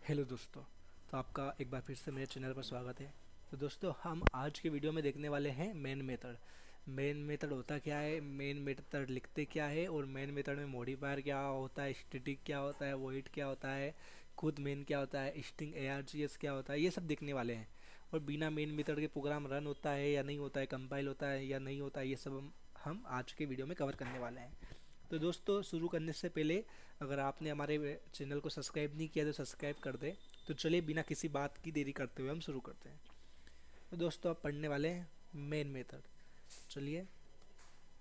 Hello दोस्तों। तो आपका एक बार फिर से मेरे चैनल पर स्वागत है। तो दोस्तों हम आज के वीडियो में देखने वाले हैं मेन मेथड। मेन मेथड होता क्या है, मेन मेथड लिखते क्या है और मेन मेथड में मॉडिफायर क्या होता है, स्टैटिक क्या होता है, वॉइड क्या होता है, खुद मेन क्या होता है, स्ट्रिंग args क्या होता है, ये सब देखने वाले हैं। और बिना मेन मेथड के प्रोग्राम रन होता है या नहीं होता है, कंपाइल होता है या नहीं होता है, ये सब हम आज के वीडियो में कवर करने वाले हैं। तो दोस्तों शुरू करने से पहले अगर आपने हमारे चैनल को सब्सक्राइब नहीं किया तो सब्सक्राइब कर दें। तो चलिए बिना किसी बात की देरी करते हुए हम शुरू करते हैं। तो दोस्तों आप पढ़ने वाले हैं मेन मेथड। चलिए,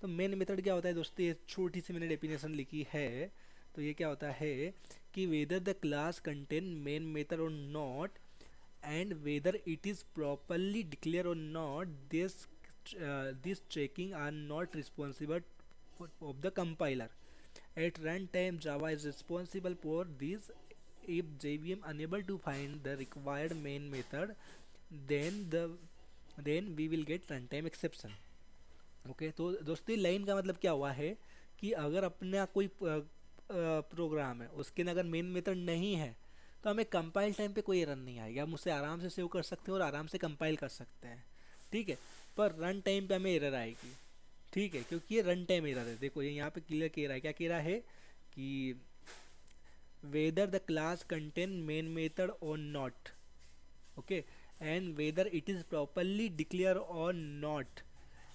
तो मेन मेथड क्या होता है दोस्तों, ये छोटी सी मैंने डेफिनेशन लिखी है। तो ये क्या होता है कि whether the class contain main method or not and whether it is properly declare or not this checking are not responsible of the compiler. At runtime, Java is responsible for this. If JVM unable to find the required main method, then we will get runtime exception. Okay तो दोस्तों line का मतलब क्या हुआ है कि अगर अपना कोई प्रोग्राम है उसके अगर मेन मेथड नहीं है तो हमें कंपाइल टाइम पे कोई एरर नहीं आएगा, हम उसे आराम से सेव कर सकते हैं और आराम से कंपाइल कर सकते हैं। ठीक है, पर रन टाइम पे हमें एरर आएगी। ठीक है, क्योंकि ये रन टाइम एरर है। देखो ये यहाँ पे क्लियर कह रहा है, क्या कह रहा है कि whether the class contain main method or not, okay, and whether it is properly declare or not,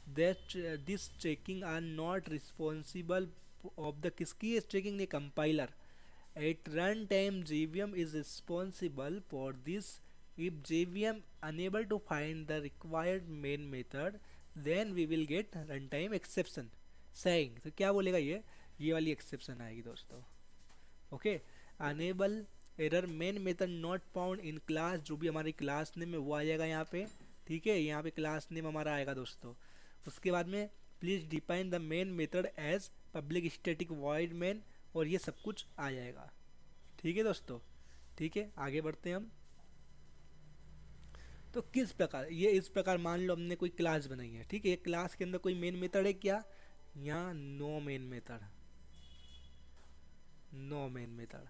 that this checking are not responsible of the किसकी चेकिंग ने compiler. At run time JVM is responsible for this. If JVM unable to find the required main method, then we will get runtime exception saying। तो क्या बोलेगा ये वाली exception आएगी दोस्तों। Okay, unable error main method not found in class, जो भी हमारी क्लास नेम है वो आ जाएगा यहाँ पे। ठीक है, यहाँ पे क्लास नेम हमारा आएगा दोस्तों। उसके बाद में please define the main method as public static void main, और ये सब कुछ आ जाएगा। ठीक है दोस्तों, ठीक है आगे बढ़ते हैं हम। तो किस प्रकार ये, इस प्रकार मान लो हमने कोई क्लास बनाई है। ठीक है, ये क्लास के अंदर कोई मेन मेथड है क्या? यहाँ no main method, no main method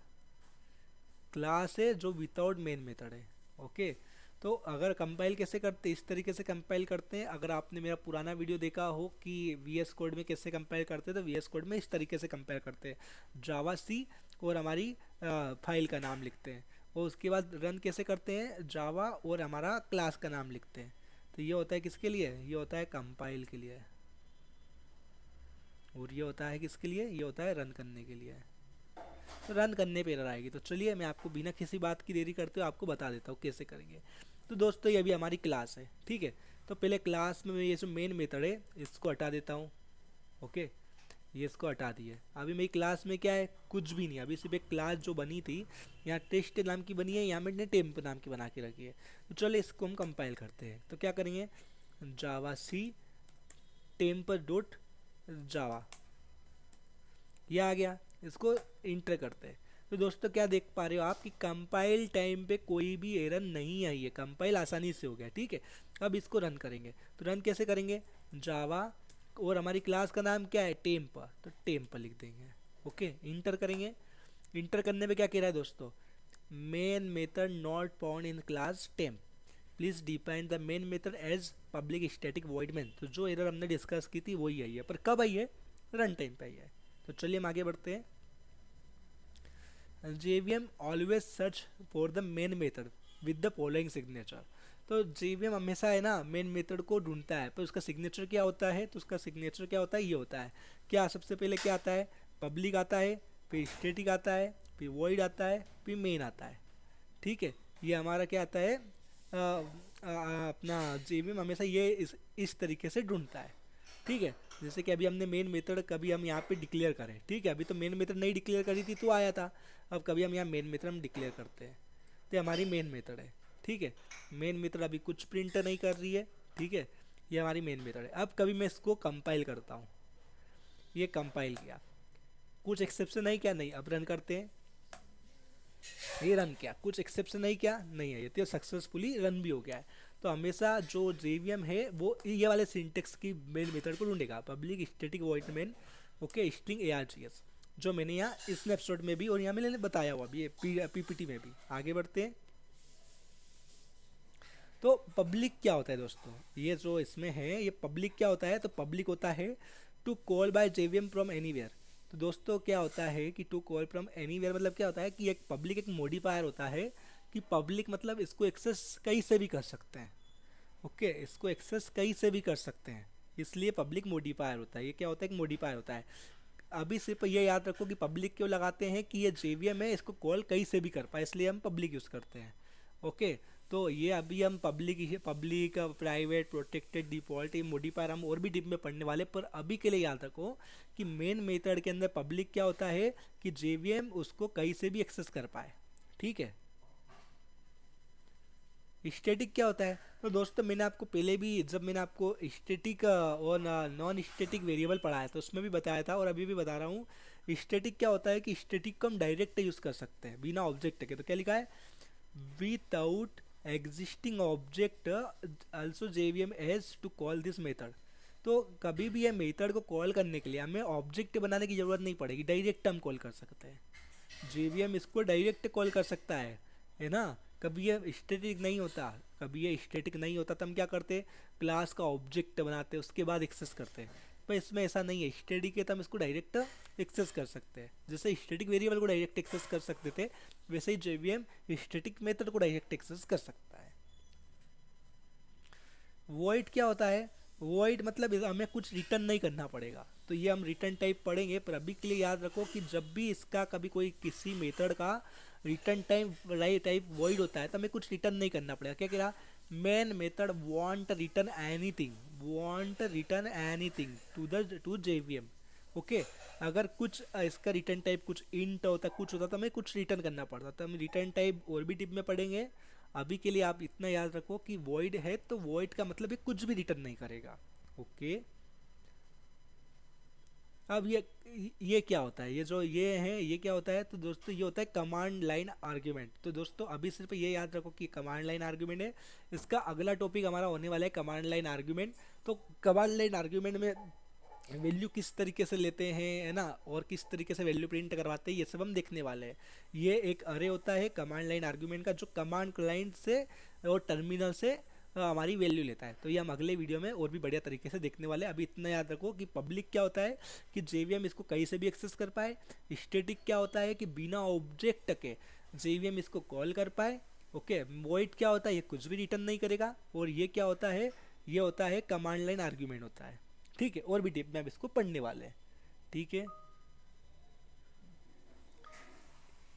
class है जो विदाउट मेन मेथड है। ओके, तो अगर कंपाइल कैसे करते, इस तरीके से कंपाइल करते हैं। अगर आपने मेरा पुराना वीडियो देखा हो कि VS कोड में कैसे कंपाइल करते हैं, तो VS कोड में इस तरीके से कंपाइल करते हैं। जावा सी और हमारी फाइल का नाम लिखते हैं, और उसके बाद रन कैसे करते हैं, जावा और हमारा क्लास का नाम लिखते हैं। तो ये होता है किसके लिए, ये होता है कंपाइल के लिए, और ये होता है किसके लिए, ये होता है रन करने के लिए। तो रन करने पे एरर आएगी। तो चलिए मैं आपको बिना किसी बात की देरी करते हुए आपको बता देता हूँ कैसे करेंगे। तो दोस्तों ये अभी हमारी क्लास है। ठीक है, तो पहले क्लास में ये जो मेन मेथड है इसको हटा देता हूँ। ओके, ये इसको हटा दिए। अभी मेरी क्लास में क्या है, कुछ भी नहीं। अभी सिर्फ एक क्लास जो बनी थी यहाँ टेस्ट नाम की बनी है, यहाँ मैंने टेम्प नाम की बना के रखी है। तो चलो इसको हम कंपाइल करते हैं। तो क्या करेंगे, जावा सी टेम्प डॉट जावा, ये आ गया। इसको इंटर करते हैं। तो दोस्तों क्या देख पा रहे हो आप कि कंपाइल टाइम पे कोई भी एरर नहीं आई है, कंपाइल आसानी से हो गया। ठीक है, अब इसको रन करेंगे। तो रन कैसे करेंगे, जावा और हमारी क्लास का नाम क्या है, टेम्प, तो टेम्प लिख देंगे। ओके, इंटर करेंगे। इंटर करने पे क्या कह रहा है दोस्तों, main method not found in class temp, please define the main method as public static void main. तो जो एरर हमने डिस्कस की थी वही आई है, पर कब आई है, रन टाइम पे आई है। तो चलिए हम आगे बढ़ते हैं। JVM always search for the main method with the following signature. तो JVM हमेशा है ना मेन मेथड को ढूंढता है, पर उसका सिग्नेचर क्या होता है, तो उसका सिग्नेचर क्या होता है, ये होता है क्या, सबसे पहले क्या आता है, पब्लिक आता है, फिर स्टैटिक आता है, फिर वॉइड आता है, फिर मेन आता है। ठीक है, ये हमारा क्या आता है, अपना JVM हमेशा ये इस तरीके से ढूंढता है। ठीक है, जैसे कि अभी हमने मेन मेथड कभी हम यहाँ पे डिक्लेयर करें। ठीक है, अभी तो मेन मेथड नहीं डिक्लेयर करी थी तो आया था। अब कभी हम यहाँ मेन मेथड हम डिक्लेयर करते हैं तो हमारी मेन मेथड है। ठीक है, मेन मेथड अभी कुछ प्रिंट नहीं कर रही है। ठीक है, ये हमारी मेन मेथड है। अब कभी मैं इसको कंपाइल करता हूँ, ये कंपाइल किया, कुछ एक्सेप्शन नहीं क्या, नहीं। अब रन करते हैं, ये रन किया, कुछ एक्सेप्शन नहीं क्या, नहीं है, ये तो सक्सेसफुली रन भी हो गया है। तो हमेशा जो JVM है वो ये वाले सिंटेक्स की मेन मेथड को ढूंढेगा, public static void main, okay, string args। जो मैंने यहाँ स्नैपशॉट में भी और यहाँ मैंने बताया हुआ भी है पीपीटी में भी। आगे बढ़ते हैं। तो पब्लिक क्या होता है दोस्तों, ये जो इसमें है ये पब्लिक क्या होता है, तो पब्लिक होता है to call by JVM from anywhere. तो दोस्तों क्या होता है कि टू कॉल फ्रॉम एनीवेयर मतलब क्या होता है कि एक पब्लिक एक मॉडिफायर होता है कि पब्लिक मतलब इसको एक्सेस कहीं से भी कर सकते हैं। ओके, इसको एक्सेस कहीं से भी कर सकते हैं, इसलिए पब्लिक मॉडिफायर होता है। ये क्या होता है, एक मॉडिफायर होता है। अभी सिर्फ ये याद रखो कि पब्लिक क्यों लगाते हैं कि ये जेवीएम है, इसको कॉल कहीं से भी कर पाए, इसलिए हम पब्लिक यूज़ करते हैं। ओके, तो ये अभी हम पब्लिक प्राइवेट प्रोटेक्टेड डिफॉल्ट ये मॉडिफायर हम और भी डीप में पढ़ने वाले, पर अभी के लिए याद रखो कि मेन मेथड के अंदर पब्लिक क्या होता है कि जेवीएम उसको कहीं से भी एक्सेस कर पाए। ठीक है। स्टैटिक क्या होता है, तो दोस्तों मैंने आपको पहले भी जब मैंने आपको स्टैटिक और नॉन स्टैटिक वेरिएबल पढ़ाया था उसमें भी बताया था और अभी भी बता रहा हूँ। स्टैटिक क्या होता है कि स्टैटिक को हम डायरेक्ट यूज़ कर सकते हैं बिना ऑब्जेक्ट के। तो क्या लिखा है, without existing object also JVM has to call this method. तो कभी भी ये मेथड को कॉल करने के लिए हमें ऑब्जेक्ट बनाने की ज़रूरत नहीं पड़ेगी, डायरेक्ट हम कॉल कर सकते हैं। जेवीएम इसको डायरेक्ट कॉल कर सकता है ना। कभी ये स्टैटिक नहीं होता, कभी ये स्टैटिक नहीं होता तो हम क्या करते, क्लास का ऑब्जेक्ट बनाते उसके बाद एक्सेस करते। पर इसमें ऐसा नहीं है, स्टैटिक है तो हम इसको डायरेक्ट एक्सेस कर सकते हैं। जैसे स्टैटिक वेरिएबल को डायरेक्ट एक्सेस कर सकते थे, वैसे ही जेवीएम स्टैटिक मेथड को डायरेक्ट एक्सेस कर सकता है। वॉइड क्या होता है, वॉइड मतलब हमें कुछ रिटर्न नहीं करना पड़ेगा। तो ये हम रिटर्न टाइप पढ़ेंगे, पर अभी के लिए याद रखो कि जब भी इसका कभी कोई किसी मेथड का रिटर्न टाइप वॉइड होता है तो हमें कुछ रिटर्न नहीं करना पड़ेगा। क्या कह रहा, main method want return anything to JVM. Okay, अगर कुछ इसका रिटर्न टाइप कुछ इंट होता कुछ होता तो हमें कुछ रिटर्न करना पड़ता, तो हम रिटर्न टाइप और भी डिप में पढ़ेंगे। अभी के लिए आप इतना याद रखो कि वॉइड है तो वॉइड का मतलब ये कुछ भी रिटर्न नहीं करेगा। ओके, अब ये क्या होता है, ये जो ये है ये क्या होता है, तो दोस्तों ये होता है कमांड लाइन आर्ग्यूमेंट। तो दोस्तों अभी सिर्फ ये याद रखो कि कमांड लाइन आर्ग्यूमेंट है। इसका अगला टॉपिक हमारा होने वाला है कमांड लाइन आर्ग्यूमेंट। तो कमांड लाइन आर्ग्यूमेंट में वैल्यू किस तरीके से लेते हैं, है ना, और किस तरीके से वैल्यू प्रिंट करवाते हैं, ये सब हम देखने वाले हैं। ये एक अरे होता है कमांड लाइन आर्ग्यूमेंट का जो कमांड क्लाइंट से और टर्मिनल से हमारी वैल्यू लेता है। तो ये हम अगले वीडियो में और भी बढ़िया तरीके से देखने वाले हैं। अभी इतना याद रखो कि पब्लिक क्या होता है कि जेवीएम इसको कहीं से भी एक्सेस कर पाए। स्टैटिक क्या होता है कि बिना ऑब्जेक्ट के जेवीएम इसको कॉल कर पाए। ओके, वॉइड क्या होता है, ये कुछ भी रिटर्न नहीं करेगा। और ये क्या होता है, ये होता है कमांड लाइन आर्ग्यूमेंट होता है। ठीक है, और भी डीप में अब इसको पढ़ने वाले हैं। ठीक है,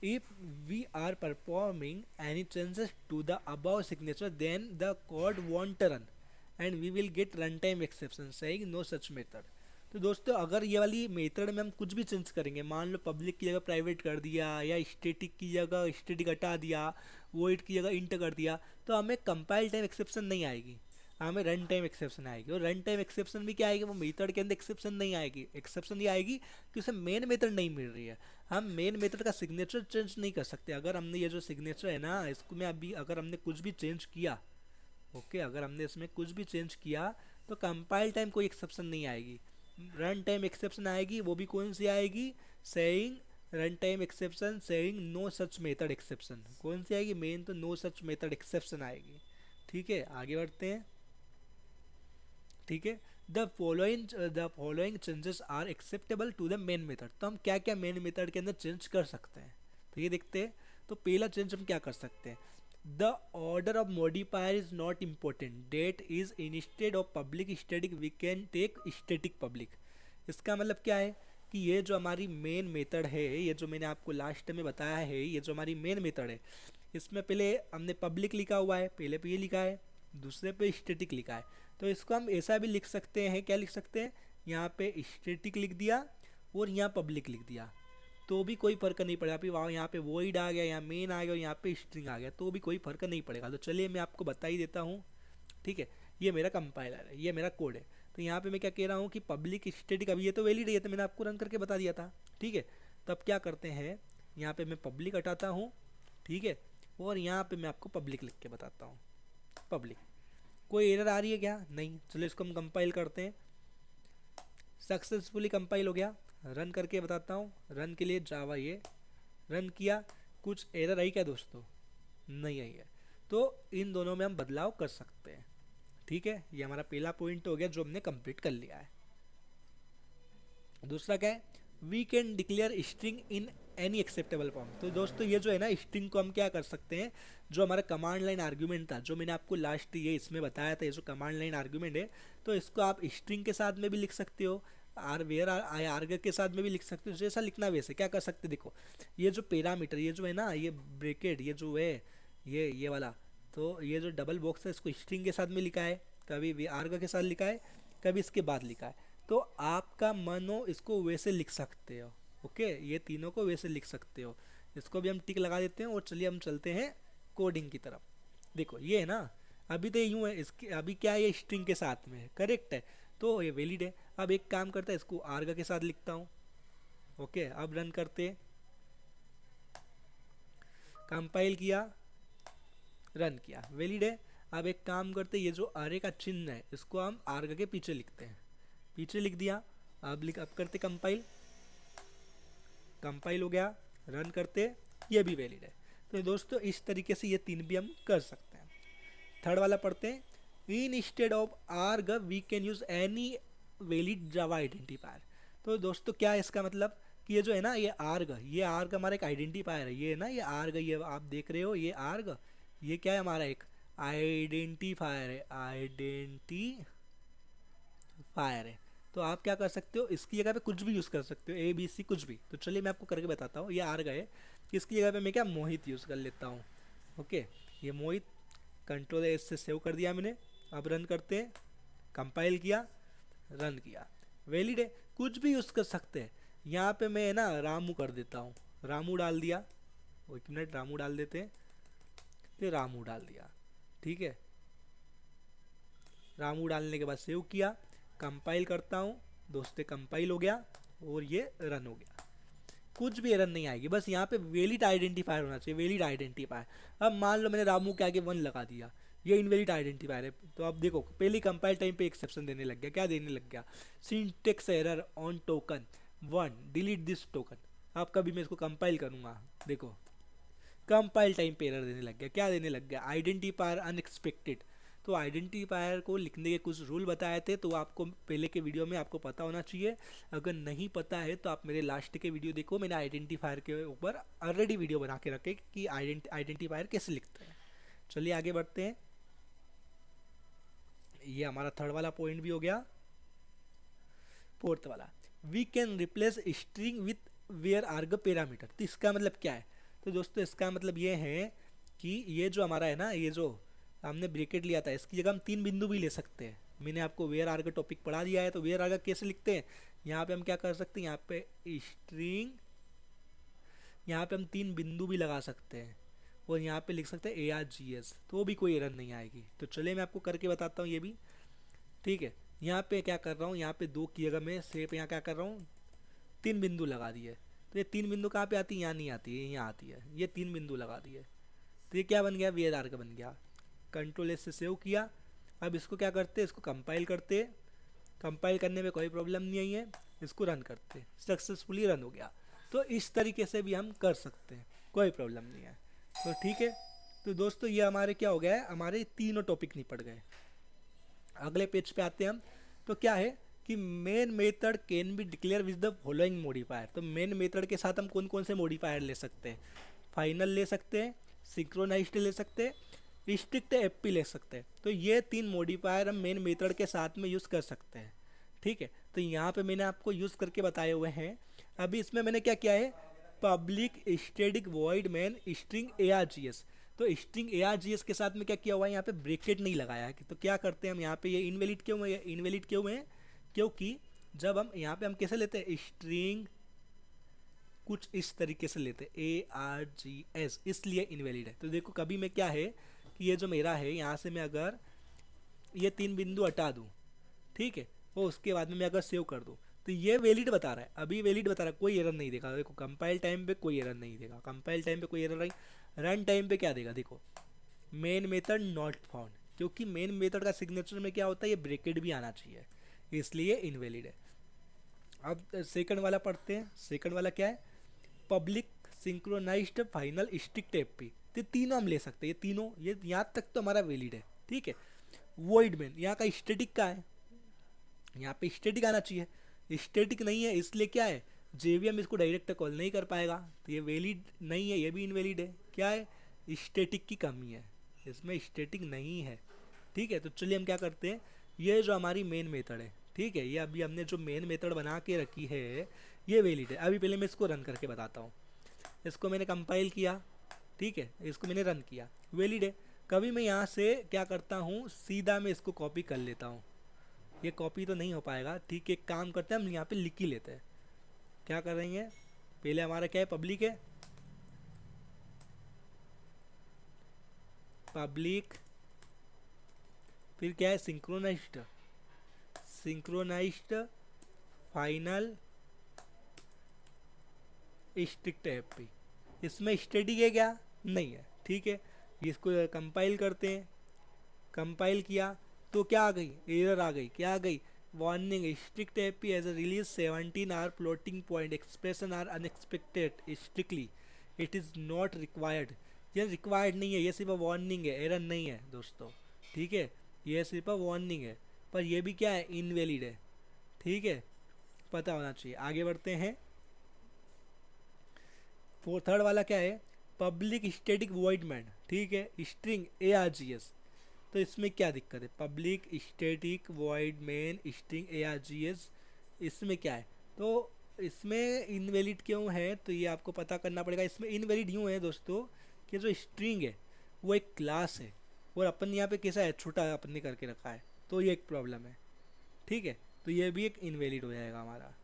if we are performing any changes to the above signature then the code won't run and we will get runtime exception saying no such method। तो दोस्तों अगर ये वाली मेथड में हम कुछ भी चेंज करेंगे, मान लो पब्लिक की जगह प्राइवेट कर दिया या स्टैटिक की जगह स्टैटिक हटा दिया, वॉइड की जगह इंट कर दिया, तो हमें कंपाइल टाइम एक्सेप्शन नहीं आएगी, हमें रन टाइम एक्सेप्शन आएगी। और रन टाइम एक्सेप्शन भी क्या आएगी, वो मेथड के अंदर एक्सेप्शन नहीं आएगी। एक्सेप्शन ये आएगी कि उसे मेन मेथड नहीं मिल रही है। हम मेन मेथड का सिग्नेचर चेंज नहीं कर सकते। अगर हमने ये जो सिग्नेचर है ना इसको में अभी अगर हमने कुछ भी चेंज किया, ओके, अगर हमने इसमें कुछ भी चेंज किया तो कंपाइल टाइम कोई एक्सेप्शन नहीं आएगी, रन टाइम एक्सेप्शन आएगी। वो भी कौन सी आएगी, saying run time exception saying no such method exception. कौन सी आएगी, मेन तो नो सच मेथड एक्सेप्शन आएगी। ठीक है, आगे बढ़ते हैं। ठीक है, the following changes are acceptable to the main method. तो हम क्या क्या मेन मेथड के अंदर चेंज कर सकते हैं, तो ये देखते हैं। तो पहला चेंज हम क्या कर सकते हैं, the order of modifier is not important that is instead of public static we can take static public. इसका मतलब क्या है कि ये जो हमारी मेन मेथड है, ये जो मैंने आपको लास्ट में बताया है, ये जो हमारी मेन मेथड है, इसमें पहले हमने पब्लिक लिखा हुआ है, पहले पे ये लिखा है, दूसरे पे स्टैटिक लिखा है। तो इसको हम ऐसा भी लिख सकते हैं, क्या लिख सकते हैं, यहाँ पे स्टैटिक लिख दिया और यहाँ पब्लिक लिख दिया, तो भी कोई फर्क नहीं पड़ेगा। फिर वहाँ यहाँ पे वॉइड आ गया, यहाँ मेन आ गया और यहाँ पे स्ट्रिंग आ गया, तो भी कोई फर्क नहीं पड़ेगा। तो चलिए मैं आपको बता ही देता हूँ। ठीक है, ये मेरा कंपाइलर है, ये मेरा कोड है। तो यहाँ पे मैं क्या कह रहा हूँ कि पब्लिक स्टैटिक, अभी ये तो वैलिड है, तो मैंने आपको रन करके बता दिया था। ठीक है, तो अब क्या करते हैं, यहाँ पे मैं पब्लिक हटाता हूँ। ठीक है, और यहाँ पे मैं आपको पब्लिक लिख के बताता हूँ, पब्लिक। कोई एरर आ रही है क्या, नहीं। चलो इसको हम कंपाइल करते हैं। सक्सेसफुली कंपाइल हो गया, रन करके बताता हूँ। रन के लिए जावा ये रन किया, कुछ एरर आई क्या दोस्तों? नहीं आई है। तो इन दोनों में हम बदलाव कर सकते हैं। ठीक है, ये हमारा पहला पॉइंट हो गया जो हमने कंप्लीट कर लिया है। दूसरा क्या है? We can declare string in any acceptable form. तो दोस्तों ये जो है ना, स्ट्रिंग को हम क्या कर सकते हैं, जो हमारा कमांड लाइन आर्ग्यूमेंट था, जो मैंने आपको लास्ट ये इसमें बताया था, ये जो कमांड लाइन आर्ग्यूमेंट है, तो इसको आप स्ट्रिंग के साथ में भी लिख सकते हो, वेयर आर्गर के साथ में भी लिख सकते हो। जैसा लिखना वैसे क्या कर सकते, देखो ये जो पैरामीटर, ये जो है ना, ये ब्रैकेट, ये जो है ये वाला, तो ये जो डबल बॉक्स है इसको स्ट्रिंग के साथ में लिखा है, कभी आर्गर के साथ लिखा है, कभी इसके बाद लिखा है। तो आपका मन हो इसको वैसे लिख सकते हो। ओके, ये तीनों को वैसे लिख सकते हो। इसको भी हम टिक लगा देते हैं और चलिए हम चलते हैं कोडिंग की तरफ। देखो ये है ना, अभी तो यूँ है, इसके अभी क्या है, ये स्ट्रिंग के साथ में है, करेक्ट है, तो ये वैलिड है। अब एक काम करता है, इसको आर्ग के साथ लिखता हूँ। ओके, अब रन करते, कंपाइल किया, रन किया, वैलिड है। अब एक काम करते, ये जो अरे का चिन्ह है इसको हम आर्ग के पीछे लिखते हैं, पीछे लिख दिया। अब करते कंपाइल, कंपाइल हो गया, रन करते, ये भी वैलिड है। तो दोस्तों इस तरीके से ये तीन भी हम कर सकते हैं। थर्ड वाला पढ़ते हैं, instead of arg we can use any valid Java identifier. तो दोस्तों क्या है इसका मतलब, कि ये जो है ना, ये आर्ग हमारा एक आइडेंटिफायर है, ये है ना, ये आर्ग, ये आप देख रहे हो, ये आर्ग, ये क्या है हमारा एक आइडेंटिफायर है, आइडेंटिफायर है। तो आप क्या कर सकते हो, इसकी जगह पे कुछ भी यूज़ कर सकते हो, ABC कुछ भी। तो चलिए मैं आपको करके बताता हूँ। ये आर गए, इसकी जगह पे मैं क्या मोहित यूज़ कर लेता हूँ। ओके, ये मोहित, कंट्रोल एस से सेव कर दिया मैंने। अब रन करते हैं, कंपाइल किया, रन किया, वैलिड है। कुछ भी यूज़ कर सकते हैं। यहाँ पे मैं ना रामू कर देता हूँ, रामू डाल दिया, एक मिनट, रामू डाल देते हैं, फिर रामू डाल दिया। ठीक है, रामू डालने के बाद सेव किया, कंपाइल करता हूँ दोस्तों, कंपाइल हो गया और ये रन हो गया। कुछ भी एरर नहीं आएगी, बस यहाँ पे वैलिड आइडेंटिफायर होना चाहिए, वैलिड आइडेंटिफायर। अब मान लो मैंने रामू के आगे 1 लगा दिया, ये इनवैलिड आइडेंटिफायर है। तो अब देखो पहले कंपाइल टाइम पे एक्सेप्शन देने लग गया। क्या देने लग गया? Syntax error on token 1, delete this token. अब कभी मैं इसको कंपाइल करूँगा, देखो कंपाइल टाइम पे एरर देने लग गया। क्या देने लग गया? Identifier unexpected. तो आइडेंटिफायर को लिखने के कुछ रूल बताए थे, तो आपको पहले के वीडियो में आपको पता होना चाहिए। अगर नहीं पता है तो आप मेरे लास्ट के वीडियो देखो, मैंने आइडेंटिफायर के ऊपर ऑलरेडी वीडियो बना के रखे कि आइडेंटिफायर कैसे लिखते हैं। चलिए आगे बढ़ते हैं। ये हमारा थर्ड वाला पॉइंट भी हो गया। फोर्थ वाला, we can replace string with var arg parameter. तो इसका मतलब क्या है? तो दोस्तों इसका मतलब ये है कि ये जो हमारा है ना, ये जो हमने ब्रैकेट लिया था, इसकी जगह हम 3 बिंदु भी ले सकते हैं। मैंने आपको वेयर आर्ग टॉपिक पढ़ा दिया है, तो वेयर आर्ग कैसे लिखते हैं, यहाँ पे हम क्या कर सकते हैं, यहाँ पे स्ट्रिंग, यहाँ पे हम 3 बिंदु भी लगा सकते हैं और यहाँ पे लिख सकते हैं ARGS, तो भी कोई एरर नहीं आएगी। तो चलिए मैं आपको करके बताता हूँ ये भी। ठीक है, यहाँ पे क्या कर रहा हूँ, यहाँ पे 2 की जगह मैं सेप यहाँ क्या कर रहा हूँ, 3 बिंदु लगा दिए। तो ये 3 बिंदु कहाँ पे आती है? यहाँ नहीं आती है, यहाँ आती है। ये 3 बिंदु लगा दिए, तो ये क्या बन गया? वेयर आर्ग बन गया। कंट्रोल एस से सेव किया। अब इसको क्या करते हैं, इसको कंपाइल करते, कंपाइल करने में कोई प्रॉब्लम नहीं आई है, इसको रन करते, सक्सेसफुली रन हो गया। तो इस तरीके से भी हम कर सकते हैं, कोई प्रॉब्लम नहीं है। तो ठीक है, तो दोस्तों ये हमारे क्या हो गया है, हमारे तीनों टॉपिक निपट गए। अगले पेज पे आते हैं हम। तो क्या है कि main method can be declare with the following modifier. तो मेन मेथड के साथ हम कौन कौन से मॉडिफायर ले सकते हैं? फाइनल ले सकते हैं, सिंक्रोनाइज्ड ले सकते हैं, स्ट्रिक्ट एपी ले सकते हैं। तो ये 3 मॉडिफायर हम मेन मेथड के साथ में यूज़ कर सकते हैं। ठीक है, तो यहाँ पे मैंने आपको यूज़ करके बताए हुए हैं। अभी इसमें मैंने क्या किया है, public static void main string ARGS। तो स्ट्रिंग ARGS के साथ में क्या किया हुआ है, यहाँ पे ब्रैकेट नहीं लगाया है। तो क्या करते हैं हम यहाँ पे, ये इनवैलिड क्यों हुए, इनवैलिड क्यों हुए? क्योंकि जब हम यहाँ पे हम कैसे लेते हैं, स्ट्रिंग कुछ इस तरीके से लेते हैं ARGS, इसलिए इनवैलिड है। तो देखो कभी मैं क्या है कि ये जो मेरा है, यहाँ से मैं अगर ये 3 बिंदु हटा दूँ, ठीक है, और उसके बाद में मैं अगर सेव कर दूँ, तो ये वैलिड बता रहा है, अभी वैलिड बता रहा है, कोई एरर नहीं देगा। देखो कंपाइल टाइम पे कोई एरर नहीं देगा, कंपाइल टाइम पे कोई एरर नहीं। रन टाइम पे क्या देगा, देखो मेन मेथड नॉट फाउंड, क्योंकि मेन मेथड का सिग्नेचर में क्या होता है, ये ब्रैकेट भी आना चाहिए, इसलिए इनवैलिड है। अब सेकंड वाला पढ़ते हैं। सेकंड वाला क्या है, public synchronized final strictfp. तो तीनों हम ले सकते हैं, ये तीनों, ये यहाँ तक तो हमारा वैलिड है, ठीक है। वॉइड मैन यहाँ का स्टैटिक का है, यहाँ पे स्टैटिक आना चाहिए, स्टैटिक नहीं है, इसलिए क्या है, जेवीएम इसको डायरेक्ट कॉल नहीं कर पाएगा, तो ये वैलिड नहीं है, ये भी इनवैलिड है। क्या है, स्टैटिक की कमी है, इसमें स्टैटिक नहीं है, ठीक है। तो चलिए हम क्या करते हैं, ये जो हमारी मेन मेथड है, ठीक है, ये अभी हमने जो मेन मेथड बना के रखी है ये वैलिड है। अभी पहले मैं इसको रन करके बताता हूँ। इसको मैंने कंपाइल किया, ठीक है, इसको मैंने रन किया, वैलिड है। कभी मैं यहाँ से क्या करता हूँ, सीधा मैं इसको कॉपी कर लेता हूँ, ये कॉपी तो नहीं हो पाएगा, ठीक है। एक काम करते हैं, हम यहाँ पे लिख ही लेते हैं। क्या कर रही है, पहले हमारा क्या है, पब्लिक है, पब्लिक, फिर क्या है, synchronized, synchronized final strictfp. इसमें स्टैटिक है क्या, नहीं है, ठीक है। इसको कंपाइल करते हैं, कंपाइल किया तो क्या आ गई, एरर आ गई, क्या आ गई, warning, strictfp as a release 17 are floating point expression are unexpected strictly, it is not required. ये रिक्वायर्ड नहीं है, ये सिर्फ वार्निंग है, एरर नहीं है दोस्तों, ठीक है, ये सिर्फ वार्निंग है, पर ये भी क्या है, इनवैलिड है, ठीक है, पता होना चाहिए। आगे बढ़ते हैं। थर्ड वाला क्या है, पब्लिक स्टैटिक वॉइड मैन, ठीक है, स्ट्रिंग ARGS। तो इसमें क्या दिक्कत है, public static void main string ARGS, इसमें क्या है, तो इसमें इनवैलिड क्यों है, तो ये आपको पता करना पड़ेगा। इसमें इनवैलिड यूँ है दोस्तों कि जो स्ट्रिंग है वो एक क्लास है, और अपन यहाँ पे कैसा है, छोटा अपन ने करके रखा है, तो ये एक प्रॉब्लम है, ठीक है। तो ये भी एक इनवैलिड हो जाएगा हमारा,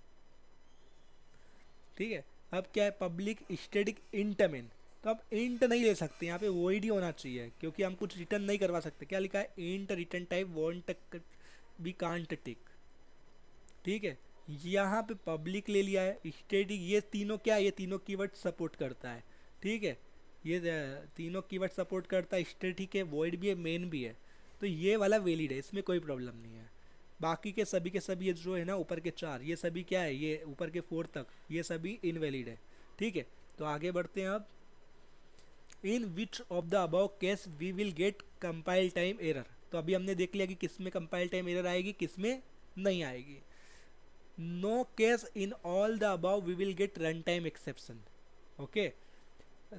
ठीक है। अब क्या है, पब्लिक स्टैटिक इंट मेन, तो आप इंट नहीं ले सकते, यहाँ पे वॉइड ही होना चाहिए, क्योंकि हम कुछ रिटर्न नहीं करवा सकते। क्या लिखा है, int return type won't be can't tick, ठीक है। यहाँ पे पब्लिक ले लिया है, स्टैटिक, ये तीनों क्या है, ये तीनों कीवर्ड सपोर्ट करता है, ठीक है, ये तीनों कीवर्ड सपोर्ट करता है, स्टैटिक है, वॉइड भी है, मेन भी है, तो ये वाला वैलिड है, इसमें कोई प्रॉब्लम नहीं है। बाकी के सभी ये जो है ना, ऊपर के चार, ये सभी क्या है, ये ऊपर के 4 तक ये सभी इनवैलिड है, ठीक है। तो आगे बढ़ते हैं अब। In which of the above case we will get compile time error. तो अभी हमने देख लिया कि किस में कंपाइल टाइम एरर आएगी, किस में नहीं आएगी। No case in all the above we will get run time exception, okay.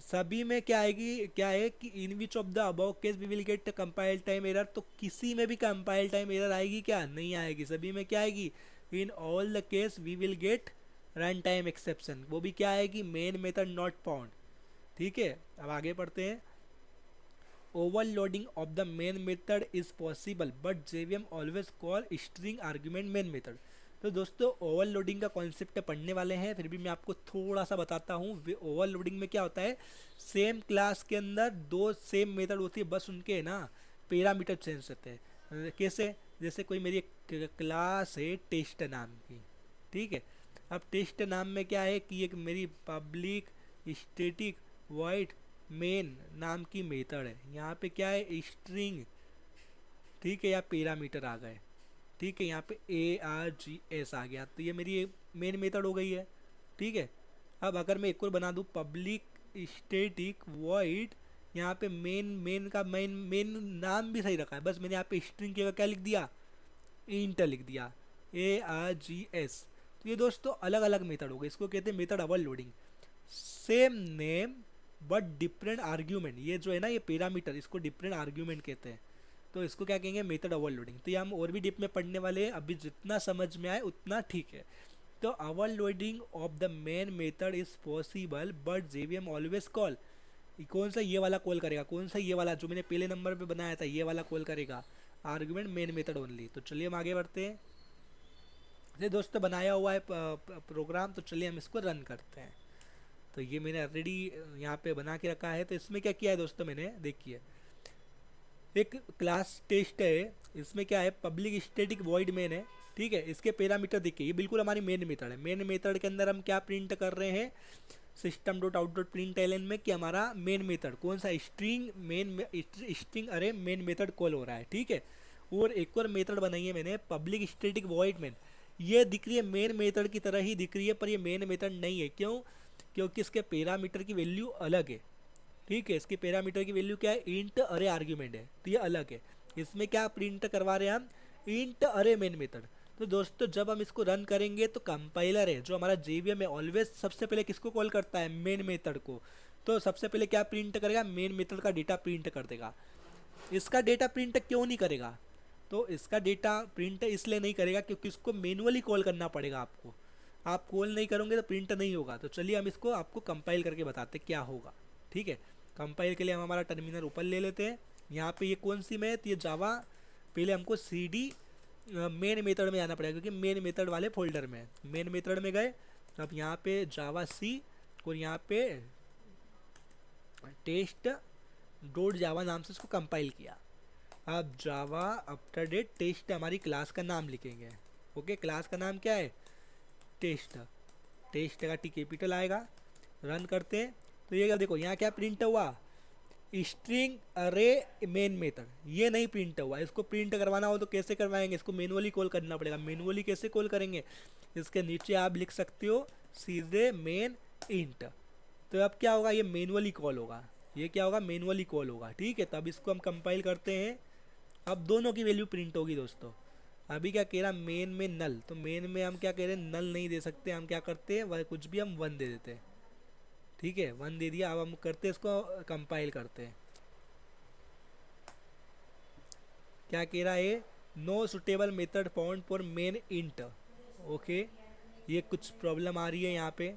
सभी में क्या आएगी, क्या है कि in which of the above case we will get compile time error, तो किसी में भी कंपाइल टाइम एरर आएगी क्या, नहीं आएगी। सभी में क्या आएगी, in all the case we will get run time exception, वो भी क्या आएगी, मेन मेथड नॉट फाउंड, ठीक है। अब आगे पढ़ते हैं। Overloading of the main method is possible but JVM always call string argument main method. तो दोस्तों ओवरलोडिंग का कॉन्सेप्ट पढ़ने वाले हैं, फिर भी मैं आपको थोड़ा सा बताता हूँ। ओवरलोडिंग में क्या होता है, सेम क्लास के अंदर 2 सेम मेथड होती है, बस उनके ना पैरामीटर चेंज होते हैं। कैसे, जैसे कोई मेरी एक क्लास है टेस्ट नाम की, ठीक है। अब टेस्ट नाम में क्या है कि एक मेरी पब्लिक स्टैटिक वॉइड मेन नाम की मेथड है, यहाँ पे क्या है, स्ट्रिंग, ठीक है, या पैरामीटर आ गए, ठीक है, यहाँ पे ARGS आ गया, तो ये मेरी मेन मेथड हो गई है, ठीक है। अब अगर मैं एक और बना दूँ, पब्लिक स्टैटिक वॉइड, यहाँ पे मेन का मेन नाम भी सही रखा है, बस मैंने यहाँ पे स्ट्रिंग की क्या लिख दिया, इंट लिख दिया, ARGS। तो ये दोस्तों अलग अलग मेथड हो गए, इसको कहते हैं method overloading. Same name but different argument, ये जो है ना, ये पैरामीटर, इसको डिफरेंट आर्ग्यूमेंट कहते हैं, तो इसको क्या कहेंगे, मेथड ओवरलोडिंग। तो ये हम और भी डीप में पढ़ने वाले हैं, अभी जितना समझ में आए उतना ठीक है। तो overloading of the main method is possible but JVM always call, कौन सा, ये वाला कॉल करेगा, कौन सा, ये वाला जो मैंने पहले नंबर पे बनाया था, ये वाला कॉल करेगा, आर्ग्यूमेंट मेन मेथड ओनली। तो चलिए हम आगे बढ़ते हैं। ये दोस्तों बनाया हुआ है प्रोग्राम, तो चलिए हम इसको रन करते हैं। तो ये मैंने ऑलरेडी यहाँ पे बना के रखा है। तो इसमें क्या किया है दोस्तों, मैंने देखिए एक क्लास टेस्ट है, इसमें क्या है, पब्लिक स्टैटिक वॉइड मेन है, ठीक है। इसके पैरामीटर देखिए, ये बिल्कुल हमारी मेन मेथड है। मेन मेथड के अंदर हम क्या प्रिंट कर रहे हैं, system dot out dot print L N में कि हमारा मेन मेथड कौन सा, स्ट्रिंग स्ट्रिंग अरे मेन मेथड कॉल हो रहा है, ठीक है। और एक और मेथड बनाई है मैंने, पब्लिक स्टैटिक वॉइड मेन, ये दिख रही है मेन मेथड की तरह ही दिख रही है, पर ये मेन मेथड नहीं है। क्यों? क्योंकि इसके पैरामीटर की वैल्यू अलग है। ठीक है, इसकी पैरामीटर की वैल्यू क्या है? इंट अरे आर्ग्यूमेंट है, तो ये अलग है। इसमें क्या प्रिंट करवा रहे हैं हम? इंट अरे मेन मेथड। तो दोस्तों जब हम इसको रन करेंगे तो कंपाइलर है जो हमारा जेवीएम है ऑलवेज सबसे पहले किसको कॉल करता है? मेन मेथड को। तो सबसे पहले क्या प्रिंट करेगा? मेन मेथड का डेटा प्रिंट कर देगा। इसका डेटा प्रिंट क्यों नहीं करेगा? तो इसका डेटा प्रिंट इसलिए नहीं करेगा क्योंकि इसको मैनुअली कॉल करना पड़ेगा आपको। आप कॉल नहीं करोगे तो प्रिंट नहीं होगा। तो चलिए हम इसको आपको कंपाइल करके बताते क्या होगा। ठीक है, कंपाइल के लिए हम हमारा टर्मिनल ऊपर ले लेते हैं। यहाँ पे ये कौन सी में है? तो ये जावा। पहले हमको सी डी मेन मेथड में जाना पड़ेगा क्योंकि मेन मेथड वाले फोल्डर में है। मेन मेथड में गए, अब यहाँ पे जावा सी और यहाँ पे टेस्ट डॉट जावा नाम से इसको कंपाइल किया। अब जावा आफ्टर डेट टेस्ट हमारी क्लास का नाम लिखेंगे। ओके, क्लास का नाम क्या है? टेस्ट। टेस्ट का टी कैपिटल आएगा। रन करते हैं तो ये देखो यहाँ क्या प्रिंट हुआ? स्ट्रिंग अरे मेन मेथड। ये नहीं प्रिंट हुआ। इसको प्रिंट करवाना हो तो कैसे करवाएंगे? इसको मैनुअली कॉल करना पड़ेगा। मैनुअली कैसे कॉल करेंगे? इसके नीचे आप लिख सकते हो सीधे मेन इंट। तो अब क्या होगा? ये मैनुअली कॉल होगा। ये क्या होगा? मैनुअली कॉल होगा। ठीक है, तो अब इसको हम कंपाइल करते हैं। अब दोनों की वैल्यू प्रिंट होगी दोस्तों। अभी क्या कह रहा? मेन में नल। तो मेन में हम क्या कह रहे हैं? नल नहीं दे सकते। हम क्या करते हैं? वह कुछ भी हम 1 दे देते हैं। ठीक है, 1 दे दिया। अब हम करते हैं इसको कंपाइल करते हैं। क्या कह रहा है? No suitable method found for main int. Okay, ये कुछ प्रॉब्लम आ रही है यहाँ पे।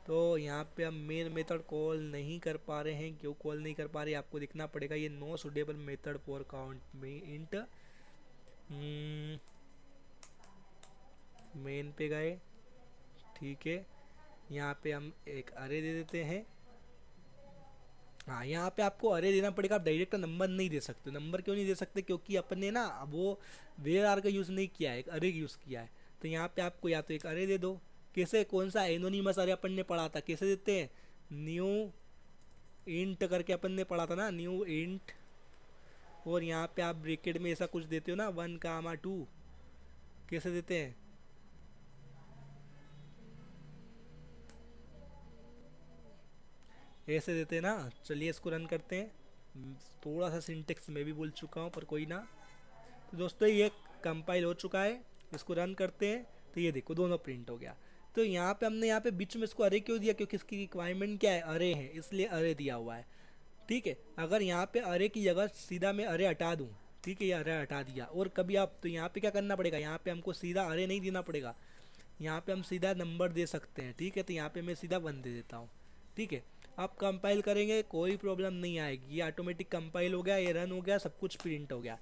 तो यहाँ पे हम मेन मेथड कॉल नहीं कर पा रहे हैं। क्यों कॉल नहीं कर पा रहे? आपको दिखना पड़ेगा ये no suitable method for count में इंट। मेन पे गए। ठीक है, यहाँ पे हम एक अरे दे देते हैं। हाँ, यहाँ पे आपको अरे देना पड़ेगा। आप डायरेक्ट नंबर नहीं दे सकते। नंबर क्यों नहीं दे सकते? क्योंकि अपने ना वो वेयर आर का यूज़ नहीं किया है, एक अरे का यूज़ किया है। तो यहाँ पे आपको या तो एक अरे दे दो। कैसे? कौन सा एनोनिमस अरे अपन ने पढ़ा था? कैसे देते हैं? न्यू इंट करके अपन ने पढ़ा था ना, न्यू इंट। और यहाँ पे आप ब्रैकेट में ऐसा कुछ देते हो ना, 1, 2। कैसे देते हैं? ऐसे देते हैं ना। चलिए इसको रन करते हैं। थोड़ा सा सिंटेक्स मैं भी भूल चुका हूँ, पर कोई ना। तो दोस्तों ये कंपाइल हो चुका है। इसको रन करते हैं तो ये देखो दोनों प्रिंट हो गया। तो यहाँ पे हमने यहाँ पे बीच में इसको अरे क्यों दिया? क्योंकि इसकी रिक्वायरमेंट क्या है? अरे है, इसलिए अरे दिया हुआ है। ठीक है, अगर यहाँ पे अरे की जगह सीधा मैं अरे हटा दूँ, ठीक है, ये अरे हटा दिया और कभी आप, तो यहाँ पे क्या करना पड़ेगा? यहाँ पे हमको सीधा अरे नहीं देना पड़ेगा। यहाँ पे हम सीधा नंबर दे सकते हैं। ठीक है, तो यहाँ पे मैं सीधा 1 दे देता हूँ। ठीक है, आप कंपाइल करेंगे कोई प्रॉब्लम नहीं आएगी। ये ऑटोमेटिक कंपाइल हो गया, ये रन हो गया, सब कुछ प्रिंट हो गया।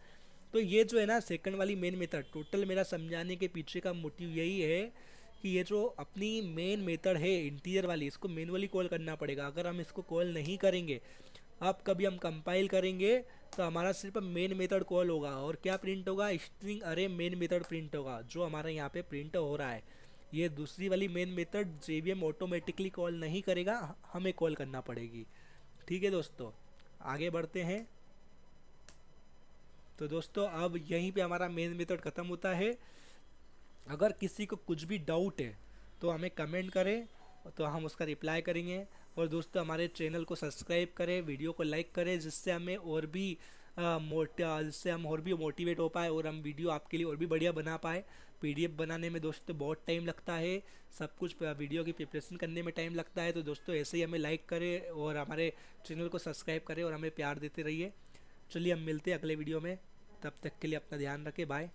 तो ये जो है ना सेकंड वाली मेन मेथड, टोटल मेरा समझाने के पीछे का मोटिव यही है कि ये जो अपनी मेन मेथड है इंटीजर वाली, इसको मैनुअली कॉल करना पड़ेगा। अगर हम इसको कॉल नहीं करेंगे, अब कभी हम कंपाइल करेंगे तो हमारा सिर्फ मेन मेथड कॉल होगा और क्या प्रिंट होगा? स्ट्रिंग अरे मेन मेथड प्रिंट होगा, जो हमारा यहाँ पे प्रिंट हो रहा है। ये दूसरी वाली main method JVM automatically call नहीं करेगा, हमें कॉल करना पड़ेगी। ठीक है दोस्तों, आगे बढ़ते हैं। तो दोस्तों अब यहीं पे हमारा मेन मेथड ख़त्म होता है। अगर किसी को कुछ भी डाउट है तो हमें कमेंट करें, तो हम उसका रिप्लाई करेंगे। और दोस्तों हमारे चैनल को सब्सक्राइब करें, वीडियो को लाइक करें, जिससे हमें और भी जिससे हम और भी मोटिवेट हो पाए और हम वीडियो आपके लिए और भी बढ़िया बना पाए। पीडीएफ बनाने में दोस्तों बहुत टाइम लगता है, सब कुछ वीडियो की प्रिपरेशन करने में टाइम लगता है। तो दोस्तों ऐसे ही हमें लाइक करें और हमारे चैनल को सब्सक्राइब करें और हमें प्यार देते रहिए। चलिए हम मिलते हैं अगले वीडियो में, तब तक के लिए अपना ध्यान रखें, बाय।